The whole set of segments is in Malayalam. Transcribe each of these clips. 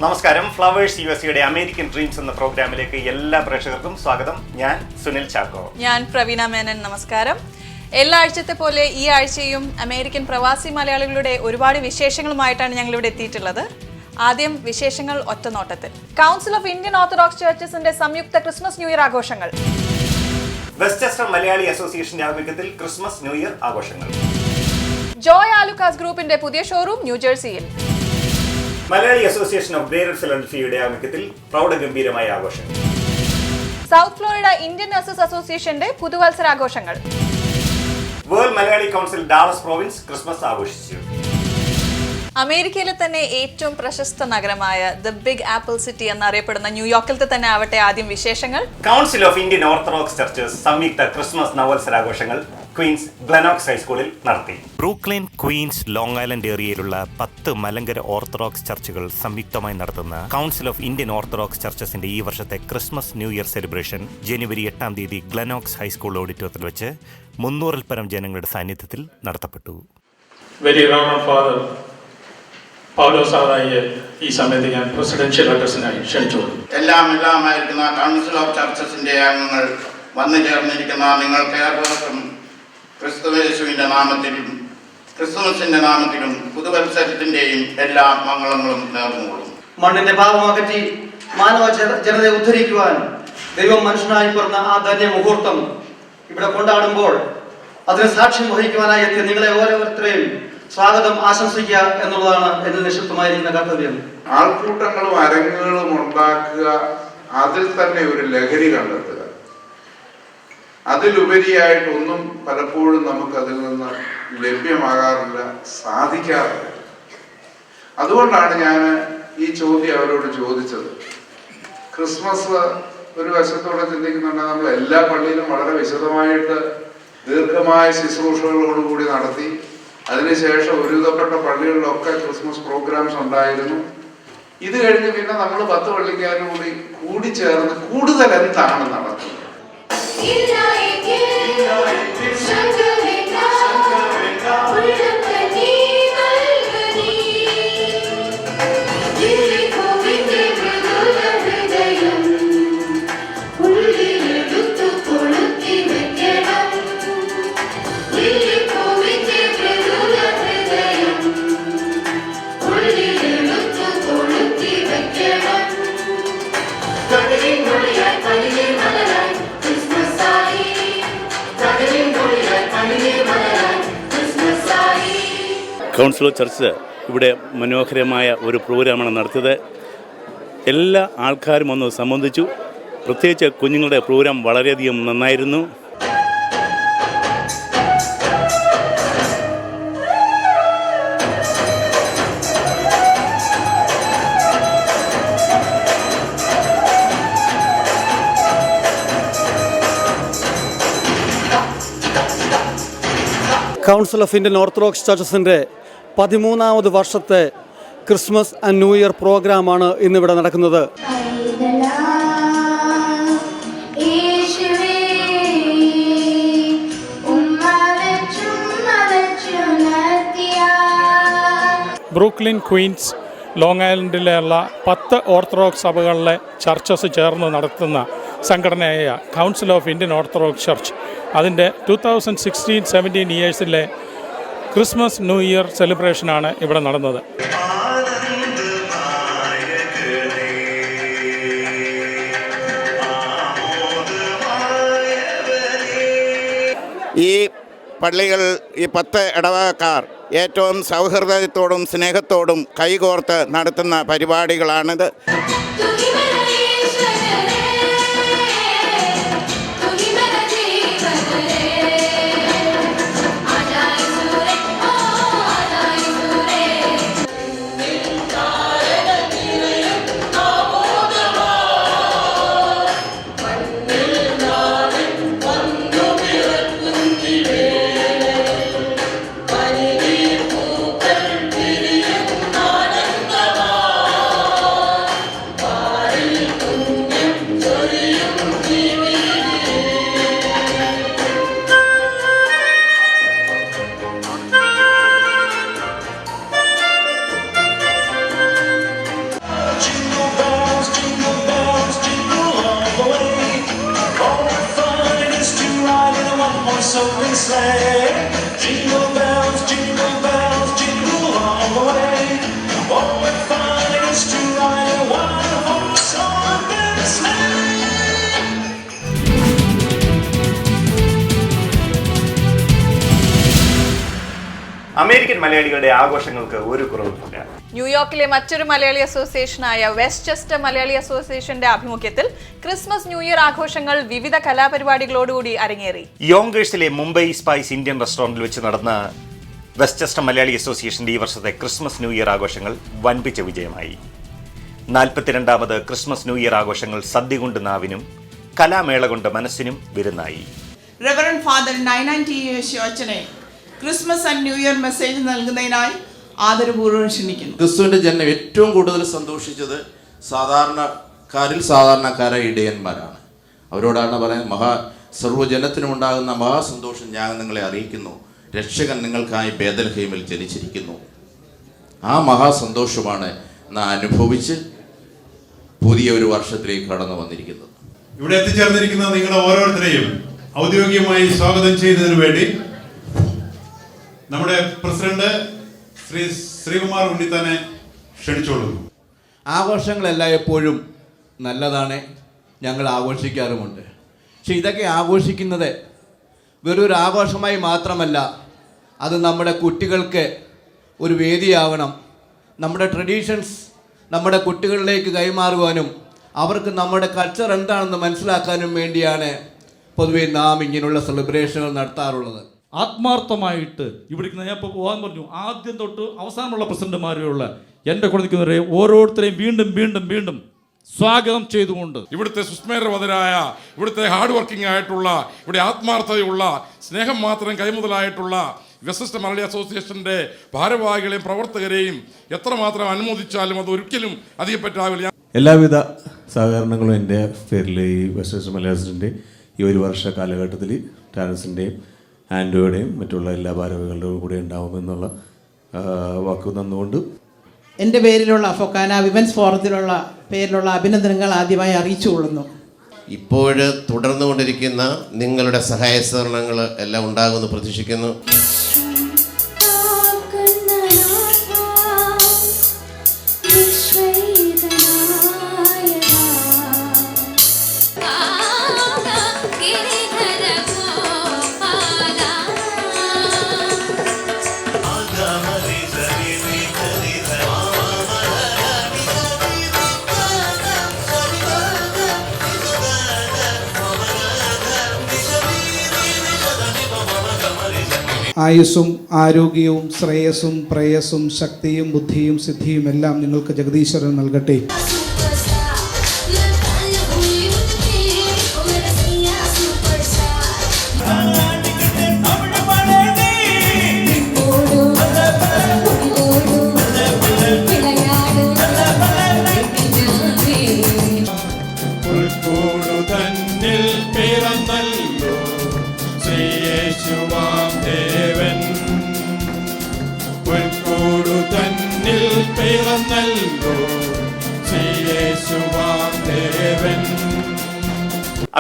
നമസ്കാരം. ഫ്ലവേഴ്സ് യുടെ അമേരിക്കൻ ഡ്രീംസ് എന്ന പ്രോഗ്രാമിലേക്ക് എല്ലാ പ്രേക്ഷകർക്കും സ്വാഗതം. ഞാൻ സുനിൽ ചാക്കോ. ഞാൻ പ്രവീണ മേനൻ. നമസ്കാരം. എല്ലാ ആഴ്ചത്തെ പോലെ ഈ ആഴ്ചയും അമേരിക്കൻ പ്രവാസി മലയാളികളുടെ ഒരുപാട് വിശേഷങ്ങളുമായിട്ടാണ് ഞങ്ങൾ ഇവിടെ എത്തിയിട്ടുള്ളത്. ആദ്യം വിശേഷങ്ങൾ ഒറ്റനോട്ടത്തിൽ. കൗൺസിൽ ഓഫ് ഇന്ത്യൻ ഓർത്തഡോക്സ് ചർച്ചസിന്റെ സംയുക്ത ക്രിസ്മസ് ന്യൂ ഇയർ ആഘോഷങ്ങൾ. വെസ്റ്റ്ചെസ്റ്റർ മലയാളി അസോസിയേഷന്റെ ആഭിമുഖ്യത്തിൽ ക്രിസ്മസ് ന്യൂ ഇയർ ആഘോഷങ്ങൾ. ജോയ് ആലുക്കാസ് ഗ്രൂപ്പിന്റെ പുതിയ ഷോറൂം ന്യൂജേഴ്സിയിൽ. മലയാളി അസോസിയേഷൻ ഓഫ് ഗ്രേറ്റർ ഫിലഡൽഫിയയുടെ ആഭിമുഖ്യത്തിൽ പ്രൗഢഗംഭീരമായ ആഘോഷങ്ങൾ. സൗത്ത് ഫ്ലോറിഡ ഇന്ത്യൻ നഴ്സസ് അസോസിയേഷന്റെ പുതുവത്സരാഘോഷങ്ങൾ. World Malayali council Dallas province Christmas ആഘോഷിച്ചു. അമേരിക്കയിലെ തന്നെ ഏറ്റവും പ്രശസ്ത നഗരമായ ദ ബിഗ് ആപ്പിൾ സിറ്റി എന്നറിയപ്പെടുന്ന ന്യൂയോർക്കിലത്തെ തന്നെ ആവട്ടെ ആദ്യം വിശേഷങ്ങൾ. Council of Indian orthodox churches സംയുക്ത ക്രിസ്മസ് നവവത്സരാഘോഷങ്ങൾ ക്വീൻസ് ഗ്ലെനോക്സ് ഹൈസ്കൂളിൽ നടത്തി. ബ്രൂക്ലിൻ, ക്വീൻസ്, ലോങ് ഐലൻഡ് ഏരിയയിലുള്ള 10 മലങ്കര ഓർത്തഡോക്സ് ചർച്ചുകൾ സംയുക്തമായി നടത്തുന്ന കൗൺസിൽ ഓഫ് ഇന്ത്യൻ ഓർത്തഡോക്സ് ചർച്ചസിന്റെ ഈ വർഷത്തെ ക്രിസ്മസ് ന്യൂ ഇയർ സെലിബ്രേഷൻ ജനുവരി 8 ഗ്ലെനോക്സ് ഹൈസ്കൂൾ ഓഡിറ്റോറിയത്തിൽ വെച്ച് 300-ൽ പരം ജനങ്ങളുടെ സാന്നിധ്യത്തിൽ നടത്തപ്പെട്ടു. ഈ സമയത്ത് ഞാൻ പ്രസിഡൻഷ്യൽ അഡ്രസ്സിനായി ക്ഷണിച്ചു. എല്ലാമായിരിക്കുന്ന കൗൺസിൽ ഓഫ് ചർച്ചസിന്റെ അംഗങ്ങൾ വന്നു ചേർന്നിരിക്കുന്ന നിങ്ങൾക്ക് ഏവർക്കും ക്രിസ്തുയേശുവിന്റെ നാമത്തിലും ക്രിസ്തുമസിന്റെ നാമത്തിലും പുതുവത്സരത്തിന്റെയും എല്ലാ മംഗളങ്ങളും നേർന്നുകൊള്ളും. മണ്ണിന്റെ പാപമകറ്റി മാനവ ജനതയെ ഉദ്ധരിക്കുവാൻ ദൈവം മനുഷ്യനായി പിറന്ന ആ ധന്യ മുഹൂർത്തം ഇവിടെ കൊണ്ടാടുമ്പോൾ അതിന് സാക്ഷ്യം വഹിക്കുവാനായി എത്തിയ നിങ്ങളെ ഓരോരുത്തരെയും സ്വാഗതം ആശംസിക്കുക എന്നുള്ളതാണ് എന്നിൽ നിക്ഷിപ്തമായിരിക്കുന്ന കർത്തവ്യം. ആൾക്കൂട്ടങ്ങളും അരങ്ങുകളും ഉണ്ടാക്കുക, അതിൽ തന്നെ ഒരു ലഹരി കണ്ടെത്തുക, അതിലുപരിയായിട്ടൊന്നും പലപ്പോഴും നമുക്ക് അതിൽ നിന്ന് ലഭ്യമാകാറില്ല, സാധിക്കാറില്ല. അതുകൊണ്ടാണ് ഞാൻ ഈ ചോദ്യം അവരോട് ചോദിച്ചത്. ക്രിസ്മസ് ഒരു വശത്തോടെ ചിന്തിക്കുന്നുണ്ടെങ്കിൽ നമ്മൾ എല്ലാ പള്ളിയിലും വളരെ വിശദമായിട്ട് ദീർഘമായ ശുശ്രൂഷകളോടുകൂടി നടത്തി. അതിനുശേഷം ഒരുവിധപ്പെട്ട പള്ളികളിലൊക്കെ ക്രിസ്മസ് പ്രോഗ്രാംസ് ഉണ്ടായിരുന്നു. ഇത് കഴിഞ്ഞ് പിന്നെ നമ്മൾ 10 പള്ളിക്കാരും കൂടി ചേർന്ന് കൂടുതൽ എന്താണ് നടത്തുന്നത്? കൗൺസിൽ ഓഫ് ചർച്ച് ഇവിടെ മനോഹരമായ ഒരു പ്രോഗ്രാമാണ് നടത്തിയത്. എല്ലാ ആൾക്കാരും ഒന്ന് സംബന്ധിച്ചു. പ്രത്യേകിച്ച് കുഞ്ഞുങ്ങളുടെ പ്രോഗ്രാം വളരെയധികം നന്നായിരുന്നു. കൗൺസിൽ ഓഫ് ഇന്ത്യൻ ഓർത്തഡോക്സ് ചർച്ചസിൻ്റെ 13ാമത് വർഷത്തെ ക്രിസ്മസ് ആൻഡ് ന്യൂ ഇയർ പ്രോഗ്രാമാണ് ഇന്നിവിടെ നടക്കുന്നത്. ബ്രൂക്ലിൻ, ക്വീൻസ്, ലോങ് ഐലൻഡിലുള്ള 10 ഓർത്തഡോക്സ് സഭകളിലെ ചർച്ചസ് ചേർന്ന് നടത്തുന്ന സംഘടനയായ council of Indian Orthodox church അതിൻ്റെ 2016-17 ഇയേഴ്സിലെ ക്രിസ്മസ് ന്യൂ ഇയർ സെലിബ്രേഷനാണ് ഇവിടെ നടന്നത്. ഈ പള്ളികൾ, ഈ 10 ഇടവകക്കാർ ഏറ്റവും സൗഹൃദത്തോടും സ്നേഹത്തോടും കൈകോർത്ത് നടത്തുന്ന പരിപാടികളാണിത്. sleigh. Jingle bells, jingle all the way. Oh, what fun it is to ride in one-horse open sleigh. American മലയാളികളുടെ ആഘോഷങ്ങൾക്ക് ഒരു കുറവുമില്ല. ന്യൂയോർക്കിലെ മറ്റൊരു മലയാളി അസോസിയേഷനായ വെസ്റ്റ്ചെസ്റ്റർ മലയാളി അസോസിയേഷന്റെ ആഭിമുഖ്യത്തിൽ ക്രിസ്മസ് ന്യൂ ഇയർ ആഘോഷങ്ങൾ വിവിധ കലാപരിപാടികളോടുകൂടി അരങ്ങേറി. യോങ്കേഴ്സിലെ മുംബൈ സ്പൈസ് ഇന്ത്യൻ റെസ്റ്റോറന്റിൽ വെച്ച് നടന്ന വെസ്റ്റ്ചെസ്റ്റർ മലയാളി അസോസിയേഷന്റെ ഈ വർഷത്തെ ക്രിസ്മസ് ന്യൂ ഇയർ ആഘോഷങ്ങൾ വൻപിച്ച വിജയമായി. 42ാമത് ക്രിസ്മസ് ന്യൂ ഇയർ ആഘോഷങ്ങൾ സദ്യ കൊണ്ട് നാവിനും കലാമേള കൊണ്ട് മനസ്സിനും വിരുന്നായി. റെവറൻഡ് ഫാദർ നൈനാൻ ടി അച്ഛനെ Christmas and new year message നൽകുന്നതിനായി ആദരപൂർവ്വം ക്ഷണിക്കുന്നു. ക്രിസ്തുവിന്റെ ജന്മം ഏറ്റവും കൂടുതൽ സന്തോഷിച്ചത് സാധാരണക്കാരായ ഇടയന്മാരാണ്. അവരോടാണ് പറയുന്നത്, സർവ്വജനത്തിനും ഉണ്ടാകുന്ന മഹാസന്തോഷം ഞാൻ നിങ്ങളെ അറിയിക്കുന്നു, രക്ഷകൻ നിങ്ങൾക്കായി ബേഥൽഹേമിൽ ജനിച്ചിരിക്കുന്നു. ആ മഹാസന്തോഷമാണ് നാം അനുഭവിച്ച് പുതിയ ഒരു വർഷത്തിലേക്ക് കടന്നു വന്നിരിക്കുന്നത്. ഇവിടെ എത്തിച്ചേർന്നിരിക്കുന്ന നിങ്ങളെ ഓരോരുത്തരെയും ഔദ്യോഗികമായി സ്വാഗതം ചെയ്യുന്നതിന് വേണ്ടി നമ്മുടെ പ്രസിഡന്റ് ശ്രീ ശ്രീകുമാർ ഉണ്ണിത്താനെ ക്ഷണിച്ചോളുന്നു. ആഘോഷങ്ങളെല്ലാം എപ്പോഴും നല്ലതാണ്, ഞങ്ങൾ ആഘോഷിക്കാറുമുണ്ട്. പക്ഷെ ഇതൊക്കെ ആഘോഷിക്കുന്നത് വെറൊരു ആഘോഷമായി മാത്രമല്ല, അത് നമ്മുടെ കുട്ടികൾക്ക് ഒരു വേദിയാവണം. നമ്മുടെ ട്രഡീഷൻസ് നമ്മുടെ കുട്ടികളിലേക്ക് കൈമാറുവാനും അവർക്ക് നമ്മുടെ കൾച്ചർ എന്താണെന്ന് മനസ്സിലാക്കാനും വേണ്ടിയാണ് പൊതുവെ നാം ഇങ്ങനെയുള്ള സെലിബ്രേഷനുകൾ നടത്താറുള്ളത്. ആത്മാർത്ഥമായിട്ട് ഇവിടെ ഞാൻ ഇപ്പോൾ പോകാൻ പറഞ്ഞു, ആദ്യം തൊട്ട് അവസാനമുള്ള പ്രസിഡന്റുമാരെയുള്ള എൻ്റെ കൂടെ നിൽക്കുന്നവരെ ഓരോരുത്തരെയും വീണ്ടും വീണ്ടും വീണ്ടും സ്വാഗതം ചെയ്തുകൊണ്ട് ഇവിടുത്തെ സുസ്മേരവതരായ, ഇവിടുത്തെ ഹാർഡ് വർക്കിംഗ് ആയിട്ടുള്ള, ഇവിടെ ആത്മാർത്ഥതയുള്ള, സ്നേഹം മാത്രം കൈമുതലായിട്ടുള്ള വെസ്റ്റ്ചെസ്റ്റർ മലയാളി അസോസിയേഷൻ്റെ ഭാരവാഹികളെയും പ്രവർത്തകരെയും എത്രമാത്രം അനുമോദിച്ചാലും അത് ഒരിക്കലും അധികപ്പറ്റാവില്ല. എല്ലാവിധ സഹകരണങ്ങളും എൻ്റെ പേരിൽ ഈ വെസ്റ്റ്ചെസ്റ്റർ മലയാളത്തിൻ്റെ ഈ ഒരു വർഷ കാലഘട്ടത്തിൽ ടാലൻസിൻ്റെയും ആൻഡോയുടെയും മറ്റുള്ള എല്ലാ ഭാരവാഹികളുടെയും കൂടെ ഉണ്ടാവുമെന്നുള്ള വാക്ക് തന്നുകൊണ്ട് എൻ്റെ പേരിലുള്ള ഫൊക്കാന വിമൻസ് ഫോറത്തിലുള്ള പേരിലുള്ള അഭിനന്ദനങ്ങൾ ആദ്യമായി അറിയിച്ചു കൊള്ളുന്നു. ഇപ്പോൾ തുടർന്നുകൊണ്ടിരിക്കുന്ന നിങ്ങളുടെ സഹായ സഹകരണങ്ങൾ എല്ലാം ഉണ്ടാകുമെന്ന് പ്രതീക്ഷിക്കുന്നു. ആയുസ്സും ആരോഗ്യവും ശ്രേയസ്സും പ്രേയസ്സും ശക്തിയും ബുദ്ധിയും സിദ്ധിയും എല്ലാം നിങ്ങൾക്ക് ജഗദീശ്വരൻ നൽകട്ടെ.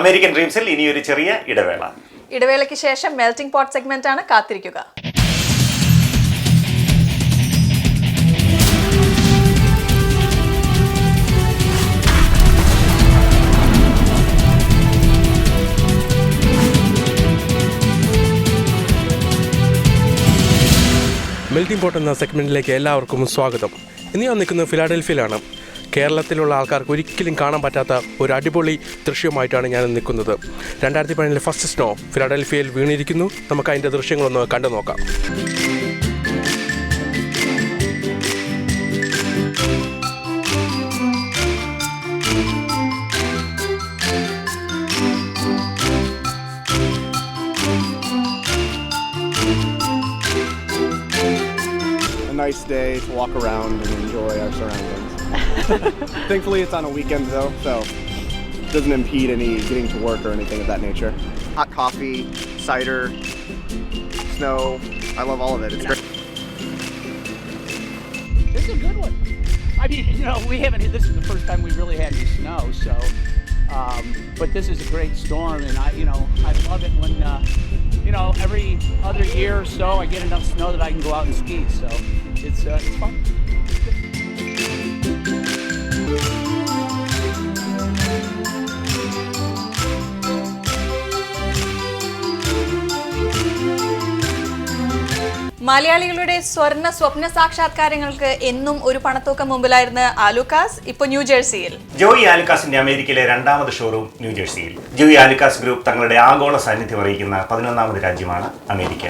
അമേരിക്കൻ ഡ്രീംസിൽ ഇനിയൊരു ചെറിയ ഇടവേള. ഇടവേളയ്ക്ക് ശേഷം മെൽറ്റിംഗ് പോട്ട് സെഗ്മെന്റ് ആണ്, കാത്തിരിക്കുക. മെൽറ്റിംഗ് പോട്ട് എന്ന സെഗ്മെന്റിലേക്ക് എല്ലാവർക്കും സ്വാഗതം. ഇന്ന് ഞാൻ നിൽക്കുന്നത് ഫിലാഡൽഫിയയിലാണ്. കേരളത്തിലുള്ള ആൾക്കാർക്ക് ഒരിക്കലും കാണാൻ പറ്റാത്ത ഒരു അടിപൊളി ദൃശ്യമായിട്ടാണ് ഞാൻ നിൽക്കുന്നത്. 2017 ഫസ്റ്റ് സ്നോ ഫിലാഡൽഫിയയിൽ വീണിരിക്കുന്നു. നമുക്ക് അതിൻ്റെ ദൃശ്യങ്ങളൊന്ന് കണ്ടു നോക്കാം. Nice day to walk around and enjoy our surroundings. Thankfully it's on a weekend though, so it doesn't impede any getting to work or anything of that nature. Hot coffee, cider, snow, I love all of it. It's great. This is a good one. I mean, you know, this is the first time we really had any snow, so but this is a great storm, and I love it when every other year or so, I get enough snow that I can go out and ski. So it's fun. മലയാളികളുടെ സ്വർണ്ണ സ്വപ്ന സാക്ഷാത്കാരങ്ങൾക്ക് എന്നും ഒരു പണത്തൂക്കം മുമ്പിലായിരുന്ന ആലുക്കാസ് ഇപ്പോൾ ന്യൂജേഴ്സിയിൽ. ജോയി ആലുക്കാസിന്റെ അമേരിക്കയിലെ രണ്ടാമത് ഷോറൂം ന്യൂജേഴ്സിയിൽ. ജോയി ആലുക്കാസ് ഗ്രൂപ്പ് തങ്ങളുടെ ആഗോള സാന്നിധ്യം അറിയിക്കുന്ന 11ാമത് രാജ്യമാണ് അമേരിക്ക.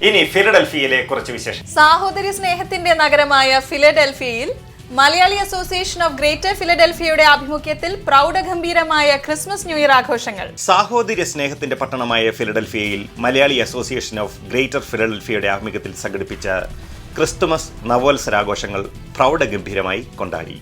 ഇനി ഫിലഡൽഫിയയിലെ കുറച്ച് വിശേഷം. സാഹോദര്യ സ്നേഹത്തിന്റെ നഗരമായ ഫിലഡൽഫിയയിൽ മലയാളി അസോസിയേഷൻ ഓഫ് ഗ്രേറ്റർ ഫിലഡൽഫിയയുടെ ആഭിമുഖ്യത്തിൽ പ്രൗഢഗംഭീരമായ ക്രിസ്മസ് ന്യൂ ഇയർ ആഘോഷങ്ങൾ. സാഹോദര്യ സ്നേഹത്തിന്റെ പട്ടണമായ ഫിലഡൽഫിയയിൽ മലയാളി അസോസിയേഷൻ ഓഫ് ഗ്രേറ്റർ ഫിലഡൽഫിയയുടെ ആഭിമുഖ്യത്തിൽ സംഘടിപ്പിച്ച ക്രിസ്തുമസ് നവോത്സരാഘോഷങ്ങൾ പ്രൗഢഗംഭീരമായി കൊണ്ടാടി.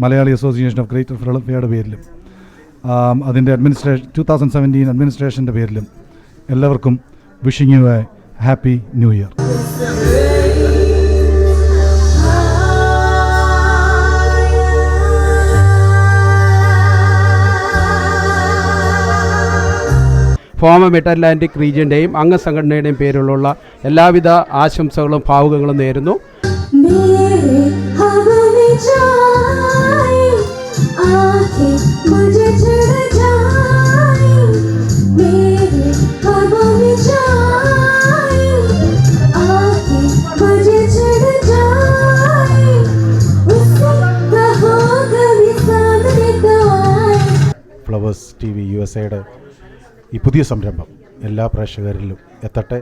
മലയാളി അസോസിയേഷൻ ഓഫ് ഗ്രേറ്റർ ഫിലഡൽഫിയയുടെ പേരിലും അതിൻ്റെ 2017 അഡ്മിനിസ്ട്രേഷൻ്റെ പേരിലും എല്ലാവർക്കും wishing you a happy new year. FOMAA mid Atlantic റീജിയൻ്റെയും അംഗസംഘടനയുടെയും പേരിലുള്ള എല്ലാവിധ ആശംസകളും ഭാവുകങ്ങളും നേരുന്നു. ഫ്ലവേഴ്സ് TV USA ഈ പുതിയ സംരംഭം എല്ലാ പ്രേക്ഷകരിലും എത്തട്ടെ.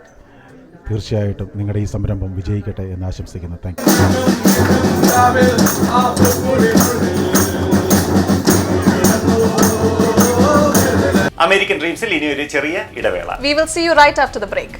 തീർച്ചയായിട്ടും നിങ്ങളുടെ ഈ സംരംഭം വിജയിക്കട്ടെ എന്ന് ആശംസിക്കുന്നു. Thank you. അമേരിക്കൻ ഡ്രീംസിൽ ഇനി ഒരു ചെറിയ ഇടവേള. We will see you right after the break.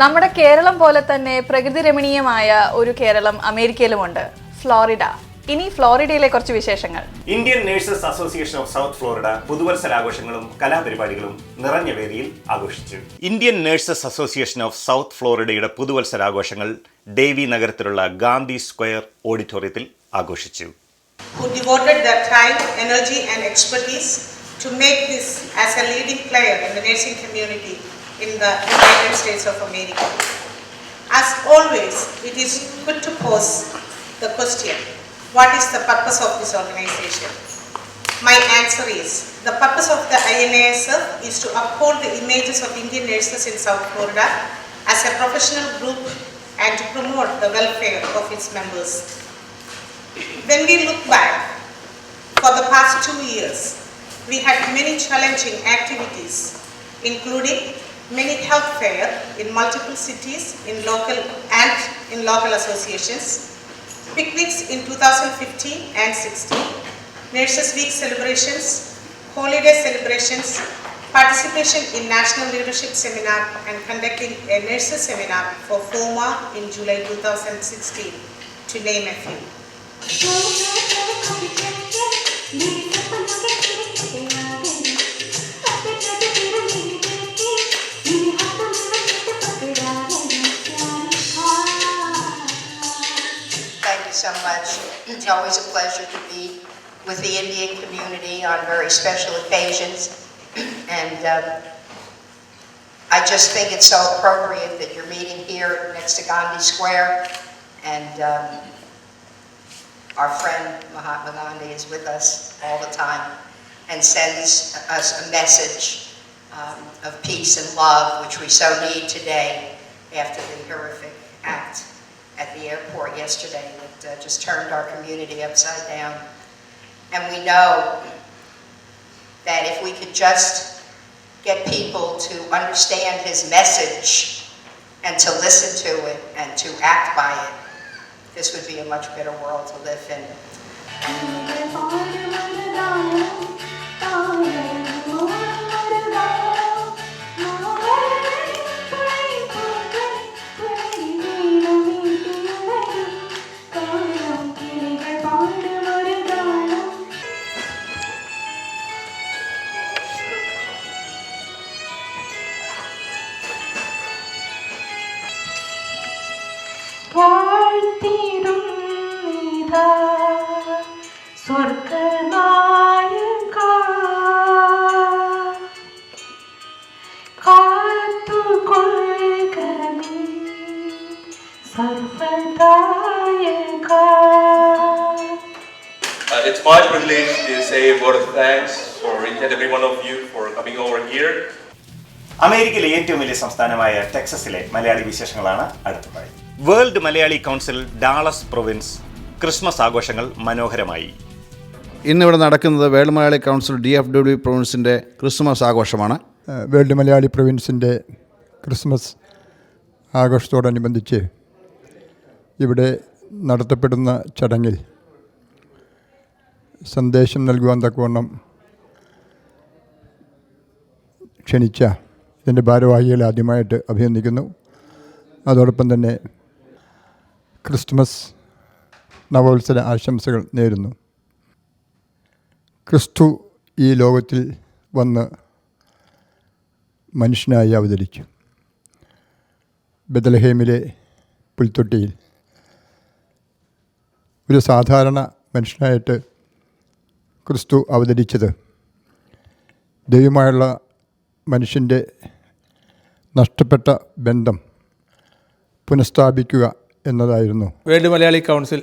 നമ്മുടെ കേരളം പോലെ തന്നെ പ്രകൃതി രമണീയമായ ഒരു കേരളം അമേരിക്കയിലുമുണ്ട്, ഫ്ലോറിഡ. ഇനി ഫ്ലോറിഡയിലെ കുറച്ച് വിശേഷങ്ങൾ. Indian nurses association of South Florida പുതുവത്സരാഘോഷങ്ങളും കലാപരിപാടികളും നിറഞ്ഞ വേദിയിൽ ആഘോഷിച്ചു. Indian nurses association of South ഫ്ലോറിഡയുടെ പുതുവത്സരാഘോഷങ്ങൾ ഡേവി നഗരത്തിലുള്ള ഗാന്ധി സ്ക്വയർ ഓഡിറ്റോറിയത്തിൽ ആഘോഷിച്ചു. Who devoted their time, energy and expertise to make this as a leading player in the nursing community in the United States of America. As always, it is good to pose the question, what is the purpose of this organization? My answer is, the purpose of the INASF is to uphold the images of Indian nurses in South Florida as a professional group and to promote the welfare of its members. When we look back, for the past 2 years, we had many challenging activities, including many health fair in multiple cities in local associations, picnics in 2015 and 16, Nurses Week celebrations, holiday celebrations, participation in National Leadership Seminar and conducting a nurses seminar for FOMA in July 2016, to name a few. Thank you so much. It's always a pleasure to be with the Indian community on very special occasions. And I just think it's so appropriate that you're meeting here next to Gandhi Square. And our friend Mahatma Gandhi is with us all the time and sends us a message of peace and love, which we so need today after the horrific act at the airport yesterday that just turned our community upside down. And we know that if we could just get people to understand his message and to listen to it and to act by it, this would be a much better world to live in. It's my privilege to say a word of thanks for each and every one of you for coming over here. അമേരിക്കയിലെ ഏറ്റവും വലിയ സംസ്ഥാനമായ ടെക്സസിലെ മലയാളി വിശേഷങ്ങളാണ് അടുത്തതായി. World Malayali council Dallas province Christmas ആഘോഷങ്ങൾ മനോഹരമായി. ഇന്നിവിടെ നടക്കുന്നത് വേൾഡ് മലയാളി കൗൺസിൽ DFW പ്രൊവിൻസിൻ്റെ ക്രിസ്മസ് ആഘോഷമാണ്. വേൾഡ് മലയാളി പ്രൊവിൻസിൻ്റെ ക്രിസ്മസ് ആഘോഷത്തോടനുബന്ധിച്ച് ഇവിടെ നടത്തപ്പെടുന്ന ചടങ്ങിൽ സന്ദേശം നൽകുവാൻ തക്കവണ്ണം ക്ഷണിച്ച ഇതിൻ്റെ ഭാരവാഹികളെ ആദ്യമായിട്ട് അഭിനന്ദിക്കുന്നു. അതോടൊപ്പം തന്നെ ക്രിസ്മസ് നവോത്സവ ആശംസകൾ നേരുന്നു. ക്രിസ്തു ഈ ലോകത്തിൽ വന്ന് മനുഷ്യനായി അവതരിച്ചു. ബെത്ലഹേമിലെ പുൽത്തൊട്ടിയിൽ ഒരു സാധാരണ മനുഷ്യനായിട്ട് ക്രിസ്തു അവതരിച്ചത് ദൈവമായുള്ള മനുഷ്യൻ്റെ നഷ്ടപ്പെട്ട ബന്ധം പുനഃസ്ഥാപിക്കുക എന്നതായിരുന്നു. വേൾഡ് മലയാളി കൗൺസിൽ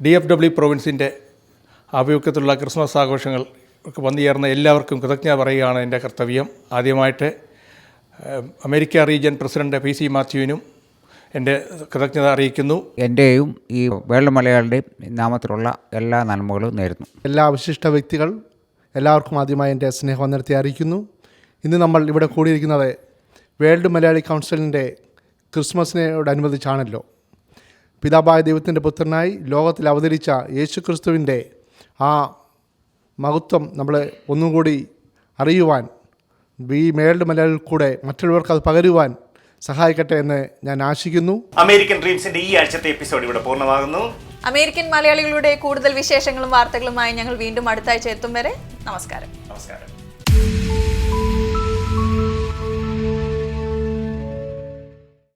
DFW പ്രൊവിൻസിൻ്റെ ആഭിമുഖ്യത്തിലുള്ള ക്രിസ്മസ് ആഘോഷങ്ങൾ വന്നു ചേർന്ന എല്ലാവർക്കും കൃതജ്ഞത പറയുകയാണ് എൻ്റെ കർത്തവ്യം. ആദ്യമായിട്ട് അമേരിക്ക റീജിയൻ പ്രസിഡന്റ് PC മാത്യുവിനും എൻ്റെ കൃതജ്ഞത അറിയിക്കുന്നു. എൻ്റെയും ഈ വേൾഡ് മലയാളിയുടെയും നാമത്തിലുള്ള എല്ലാ നന്മകളും നേരുന്നു. എല്ലാ വിശിഷ്ട വ്യക്തികൾ എല്ലാവർക്കും ആദ്യമായി എൻ്റെ സ്നേഹവന്ദനത്തെ അറിയിക്കുന്നു. ഇന്ന് നമ്മൾ ഇവിടെ കൂടിയിരിക്കുന്നത് വേൾഡ് മലയാളി കൗൺസിലിൻ്റെ ക്രിസ്മസിനോടനുബന്ധിച്ചാണല്ലോ. പിതാവായ ദൈവത്തിൻ്റെ പുത്രനായി ലോകത്തിൽ അവതരിച്ച യേശു ക്രിസ്തുവിൻ്റെ ആ മഹത്വം നമ്മൾ ഒന്നും കൂടി അറിയുവാൻ ഈ വേൾഡ് മലയാളിയിൽ കൂടെ മറ്റുള്ളവർക്ക് അത് പകരുവാൻ സഹായിക്കട്ടെ എന്ന് ഞാൻ ആശിക്കുന്നു. അമേരിക്കൻ ഡ്രീംസിന്റെ ഈ ആഴ്ചത്തെ എപ്പിസോഡ് ഇവിടെ പൂർണ്ണമാകുന്നു. അമേരിക്കൻ മലയാളികളുടെ കൂടുതൽ വിശേഷങ്ങളും വാർത്തകളുമായി ഞങ്ങൾ വീണ്ടും അടുത്ത ആഴ്ച എത്തും വരെ നമസ്കാരം.